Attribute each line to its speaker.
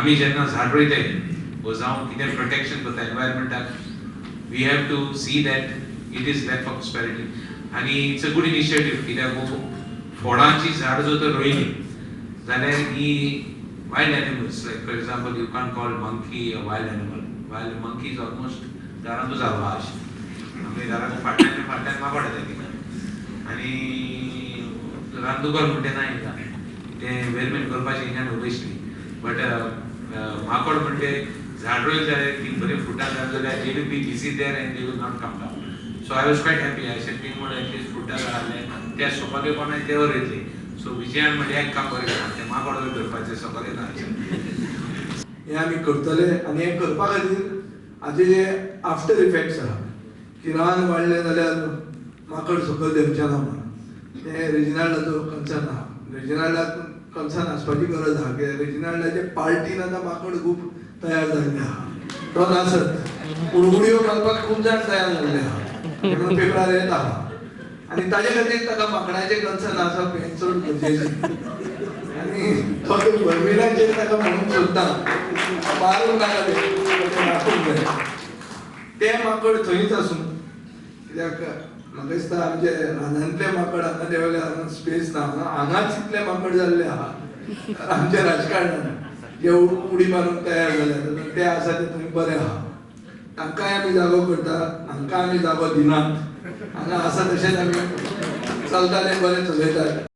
Speaker 1: आमी जेन्ना झाड रोयताय वो जावं कितें प्रोटेक्शन करता एनवायरमेंटाक we have to see that it is that for prosperity आनी इट्स अ गुड इनिशिएटिव्ह कित्याक फळांची झाड जर तर रोयली जाल्यार ही wild animals like for example you can't call monkey a wild animal wild monkey is almost घरांतूच आसला अशें आमी घराक फाटल्यान माकड येता आनी रांदूकर म्हणटा ना येता ते वेरमेंट करपाचें हिंगा उबयसली बट माकड म्हणटे झाड रोयल जाल्यार ती बरी फ्रुटां जाय जाल्यार they will be busy there and they will not come down so I was quite happy I said team म्हणून एटलीस्ट फ्रुटां घातले त्या सोपाके कोणाक देवर येतली सो विजयान म्हणजे एक काम बरें केलां तें माकड करपाचें सकाळी ना
Speaker 2: हे आमी करतले आनी हे करपा खातीर हाजे जे आफ्टर इफेक्ट्स आहा की रान वाडलें जाल्यार माकड सकयल देंवचें ना म्हणून ते रेजिनाल्डाचो कन्सर्न आहा रेजिनाल्डाक कन्सर्न आसपाची गरज आहा कित्याक रेजिनाल्डाचे पार्टीन आतां माकड खूब तयार जाल्ले आहा तो नासत कुडकुड्यो घालपाक खूब जाण तयार जाल्ले आहा म्हणून पेपरार येत आहा आनी ताजे खातीर ताका माकडाचें कन्सर्न आसप हें चड गरजेचें आनी तो बर्मिलाचेर ताका म्हणून सोदता मारूंक नाका तें माकूंक जाय तें माकड थंयच आसूं कित्याक म्हाका दिसता आमचे रानांतले माकड हांगा देंवले हांगा स्पेस ना हांगाच इतले माकड जाल्ले आहा आमच्या राजकारणान जे उडी मारूंक तयार जाल्यात ते आसा ते थंय बरे आहा तांकांय आमी जागो करता हांकां आमी जागो दिनात हांगा आसा तशेंच आमी चलताले बरें चलयतात